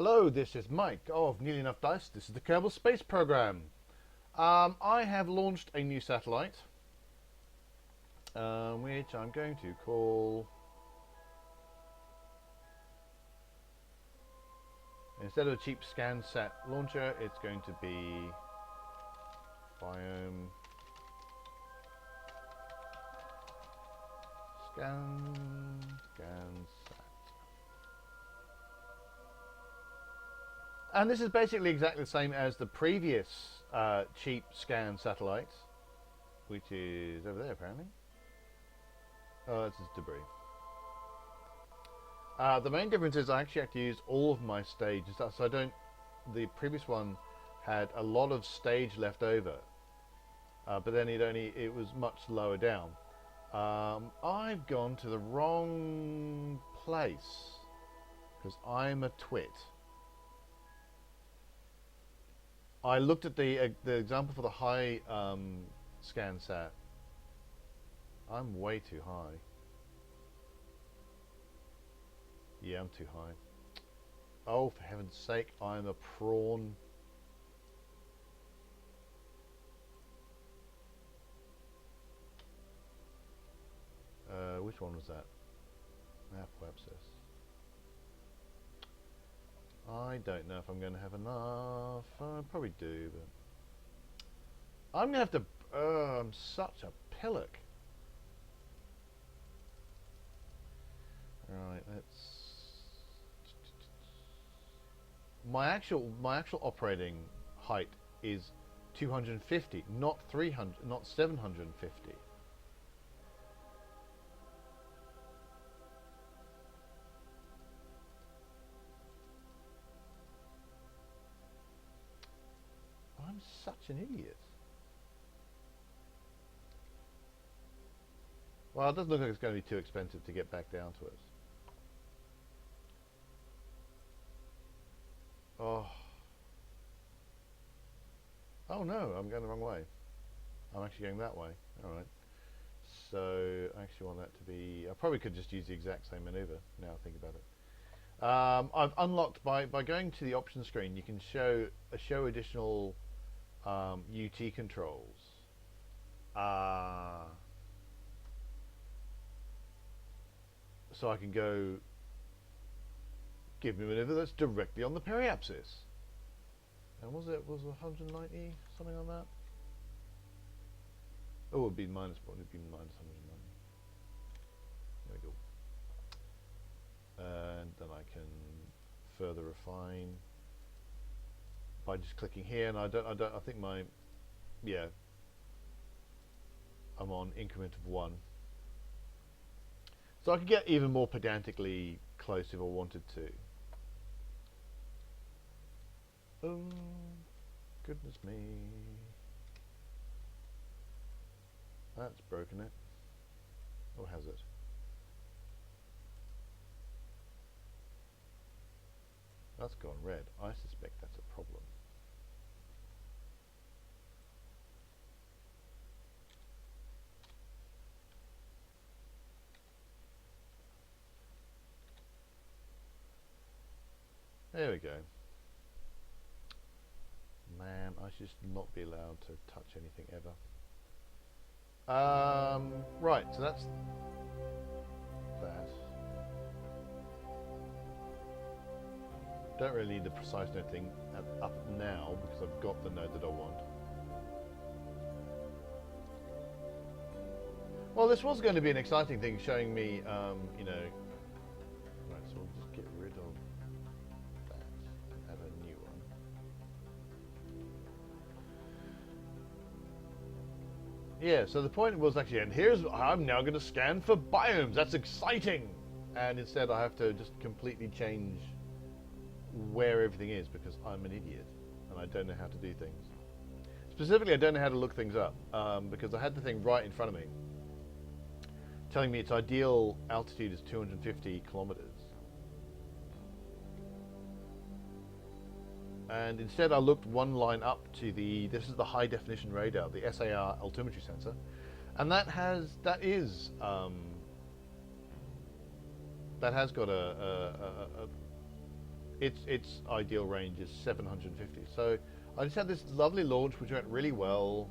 Hello, this is Mike of Nearly Enough Dice. This is the Kerbal Space Program. I have launched a new satellite, which I'm going to call, instead of a cheap ScanSat launcher, it's going to be biome ScanSat. And this is basically exactly the same as the previous cheap scan satellite, which is over there apparently. Oh, this is debris. The main difference is I actually have to use all of my stage and stuff, so I don't. The previous one had a lot of stage left over, but then it was much lower down. I've gone to the wrong place because I'm a twit. I looked at the example for the high scan sat. I'm way too high. Yeah, I'm too high. Oh, for heaven's sake, I'm a prawn. Which one was that? Map website. I don't know if I'm going to have enough. I probably do, but I'm going to have to. I'm such a pillock. Right, let's. My actual operating height is 250, not 300, not 750. I'm such an idiot. Well, it doesn't look like it's going to be too expensive to get back down to us. Oh. Oh no, I'm going the wrong way. I'm actually going that way. Alright. So, I actually want that to be... I probably could just use the exact same maneuver, now I think about it. I've unlocked, by going to the options screen, you can show additional UT controls. So I can go, give me a maneuver that's directly on the periapsis. And was it 190, something on that? Oh, it would be minus 190. There we go. And then I can further refine by just clicking here, and I think I'm on increment of 1. So I could get even more pedantically close if I wanted to. Oh, goodness me. That's broken it. Or has it? That's gone red. I suspect that's a problem. There we go. Man, I should not be allowed to touch anything ever. Right, so that's that. Don't really need the precise node thing up now because I've got the node that I want. Well, this was going to be an exciting thing, showing me, you know. Right, so we'll just get rid of that and add a new one. Yeah, so the point was actually, and I'm now going to scan for biomes. That's exciting. And instead, I have to just completely change where everything is because I'm an idiot and I don't know how to do things. Specifically, I don't know how to look things up because I had the thing right in front of me telling me its ideal altitude is 250 kilometers. And instead I looked one line up to this is the high definition radar, the SAR altimetry sensor, and that has got its ideal range is 750. So I just had this lovely launch which went really well.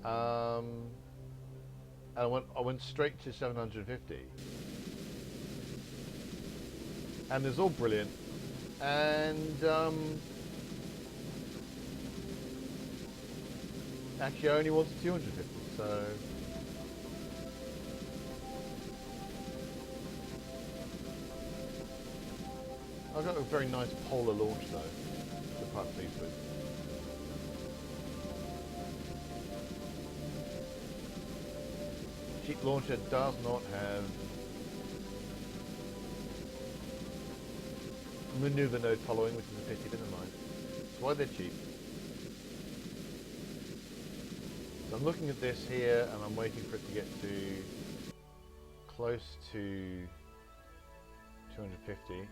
And I went straight to 750, and it's all brilliant. And actually, I only wanted 250, so I got a very nice polar launch though. I'm quite pleased with. Cheap launcher does not have maneuver node following, which is a pity, but never mind. That's why they're cheap. So I'm looking at this here, and I'm waiting for it to get to close to 250.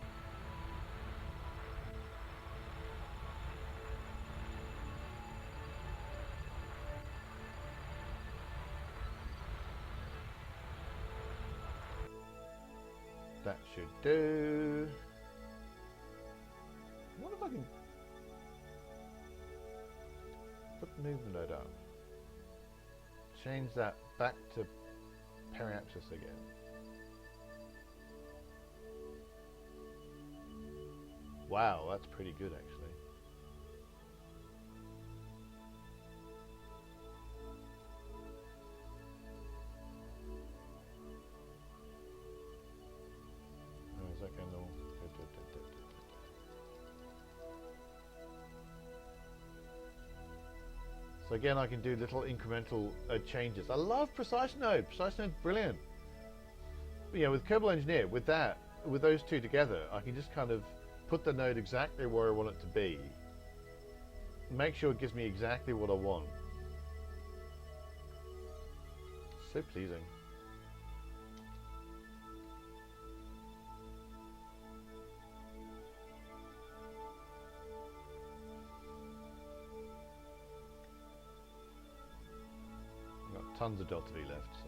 That should do. What if I can put the movement node up? Change that back to periapsis again. Wow, that's pretty good actually. Is that going to... So again, I can do little incremental changes. I love Precise Node. Precise Node's brilliant. But, yeah, with Kerbal Engineer, with those two together, I can just kind of put the node exactly where I want it to be. Make sure it gives me exactly what I want. So pleasing. Tons of delta V left. So.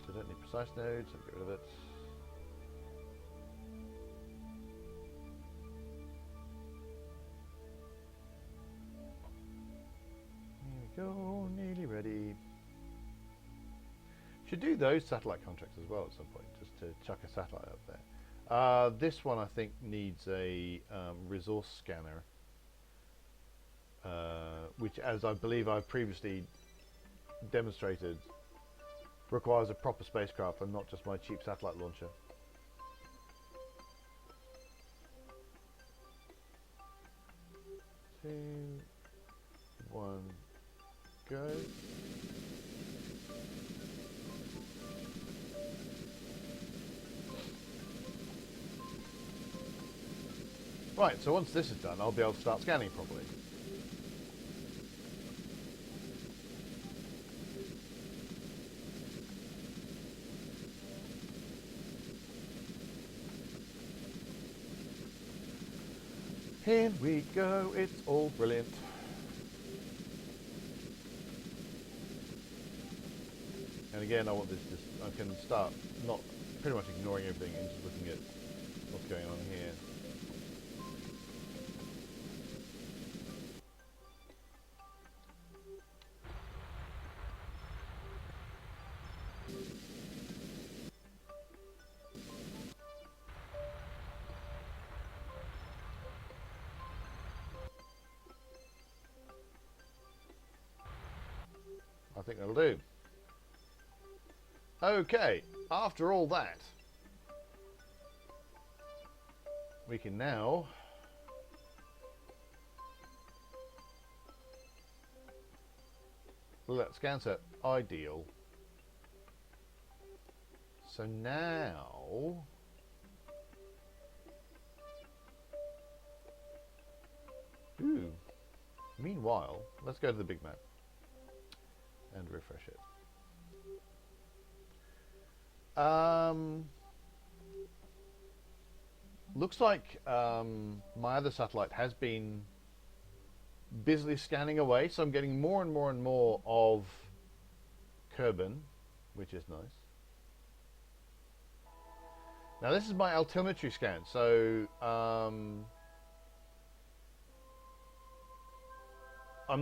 I don't need precise nodes, so get rid of it. Here we go, nearly ready. Should do those satellite contracts as well at some point, just to chuck a satellite up there. This one I think needs a resource scanner, which, as I believe I've previously demonstrated, requires a proper spacecraft and not just my cheap satellite launcher. Two, one, go. Right, so once this is done, I'll be able to start scanning properly. Here we go, it's all brilliant. And again, I want this just, I can start not pretty much ignoring everything and just looking at what's going on here. I think that'll do. Okay, after all that, we can now look at scan set. Ideal. So now meanwhile, let's go to the big map and refresh it. Looks like my other satellite has been busily scanning away, so I'm getting more and more and more of Kerbin, which is nice. Now this is my altimetry scan, so I'm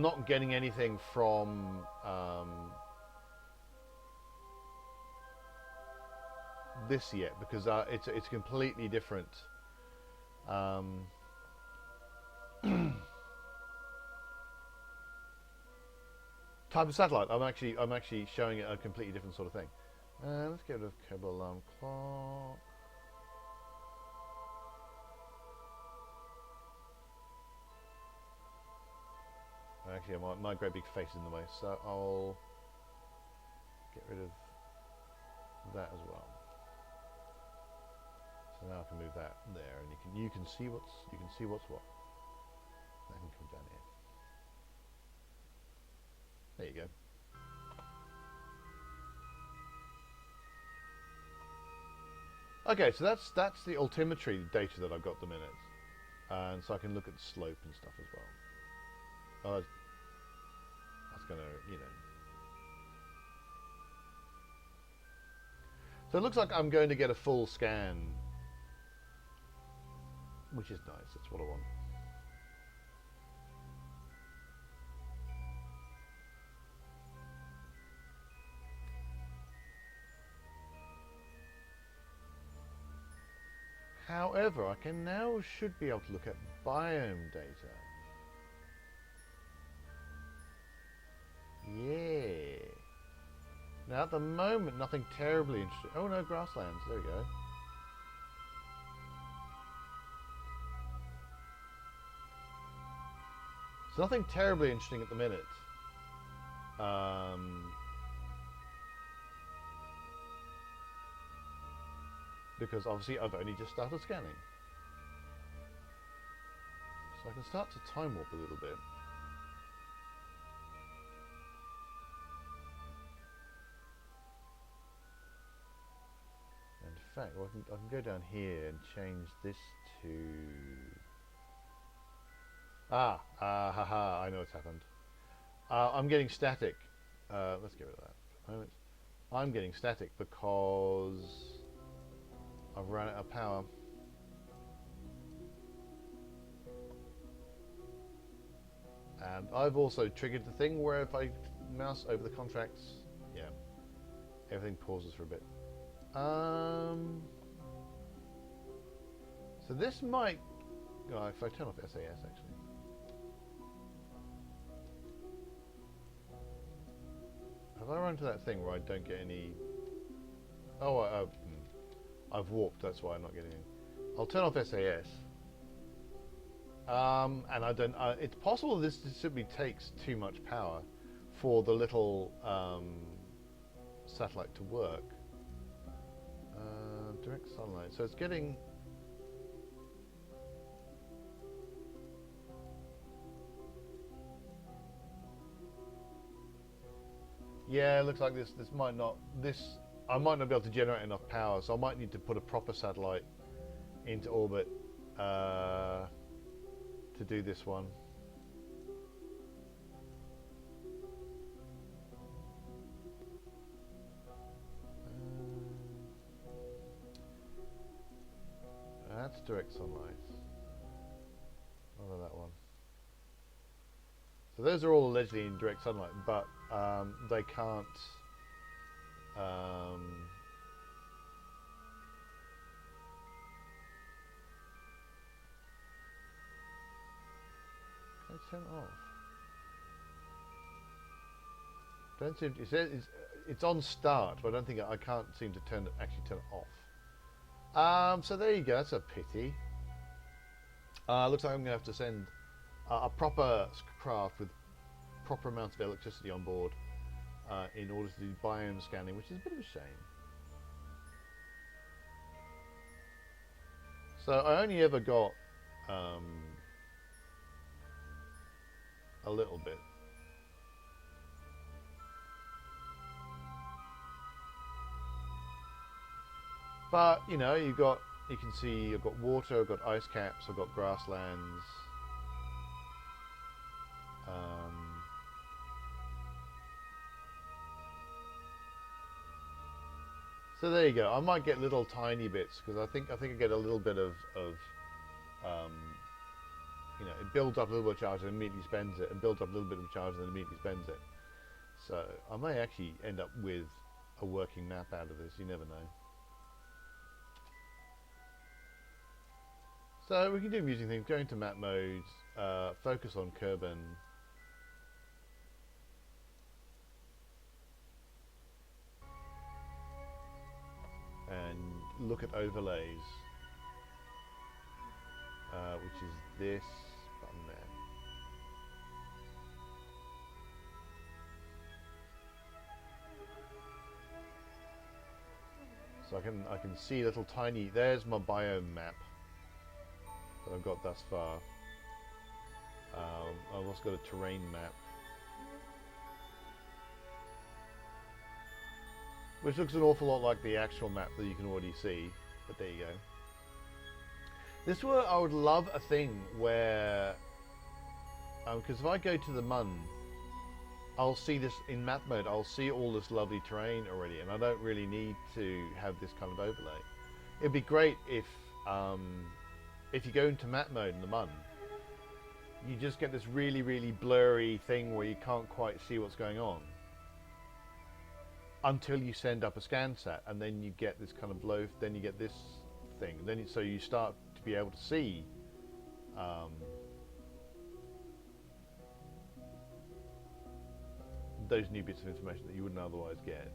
not getting anything from this yet because it's completely different type of satellite. I'm actually showing it a completely different sort of thing. Let's get rid of Kerbal alarm clock. Actually, my great big face is in the way, so I'll get rid of that as well. So now I can move that there, and you can see what's what. That can come down here. There you go. Okay, so that's the altimetry data that I've got at the minute, and so I can look at the slope and stuff as well. Oh, that's gonna, you know. So it looks like I'm going to get a full scan, which is nice. That's what I want. However, I can now should be able to look at biome data. Yeah. Now at the moment, nothing terribly interesting. Oh no, grasslands. There we go. So nothing terribly interesting at the minute. Because obviously I've only just started scanning. So I can start to time warp a little bit. In fact, well, I can go down here and change this to... I know what's happened. I'm getting static. Let's get rid of that. I'm getting static because I've run out of power. And I've also triggered the thing where if I mouse over the contracts, yeah, everything pauses for a bit. So this might, if I turn off SAS actually. Have I run into that thing where I don't get any... Oh, I've warped, that's why I'm not getting any. I'll turn off SAS. And I don't... it's possible this simply takes too much power for the little satellite to work. Direct sunlight. So it's getting... Yeah, it looks like this might not... I might not be able to generate enough power, so I might need to put a proper satellite into orbit to do this one. That's direct sunlight. What about that one? So those are all allegedly in direct sunlight, but they can't. Can I turn it off? Don't seem. It says it's on start, but I don't think I can't seem to actually turn it off. So there you go. That's a pity. Looks like I'm going to have to send a proper craft with proper amounts of electricity on board in order to do biome scanning, which is a bit of a shame. So I only ever got a little bit. But you know, you can see I've got water, I've got ice caps, I've got grasslands. So there you go. I might get little tiny bits because I get a little bit of um, it builds up a little bit of charge and immediately spends it, and builds up a little bit of charge and immediately spends it. So I may actually end up with a working map out of this. You never know. So we can do amusing things. Go into map modes, focus on Kerbin. And look at overlays, which is this button there. So I can see little tiny. There's my biome map that I've got thus far. I've also got a terrain map, which looks an awful lot like the actual map that you can already see. But there you go. This is where I would love a thing where, because if I go to the Mun, I'll see this in map mode. I'll see all this lovely terrain already, and I don't really need to have this kind of overlay. It'd be great if you go into map mode in the Mun, you just get this really, really blurry thing where you can't quite see what's going on until you send up a scan set, and then you get this kind of blow. Then you get this thing. Then so you start to be able to see. Those new bits of information that you wouldn't otherwise get.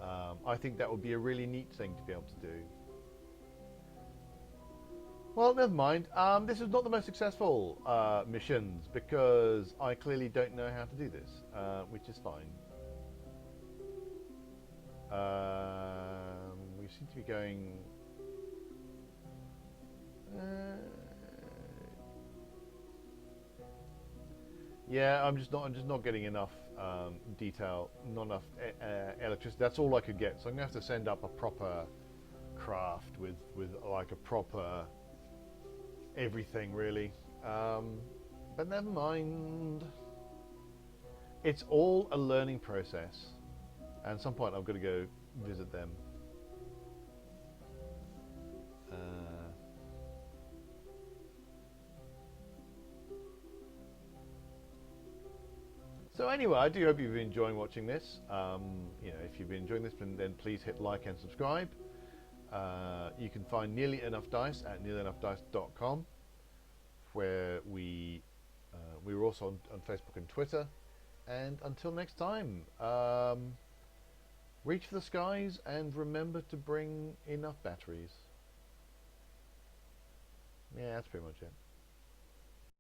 I think that would be a really neat thing to be able to do. Well, never mind. This is not the most successful missions because I clearly don't know how to do this, which is fine. We seem to be going. Yeah, I'm just not getting enough detail, not enough electricity. That's all I could get. So I'm gonna have to send up a proper craft with like a proper everything really. But never mind. It's all a learning process, and at some point I've got to go visit them. So anyway, I do hope you've been enjoying watching this. If you've been enjoying this, then please hit like and subscribe. You can find Nearly Enough Dice at nearlyenoughdice.com, where we're also on Facebook and Twitter. And until next time, reach for the skies and remember to bring enough batteries. Yeah, that's pretty much it.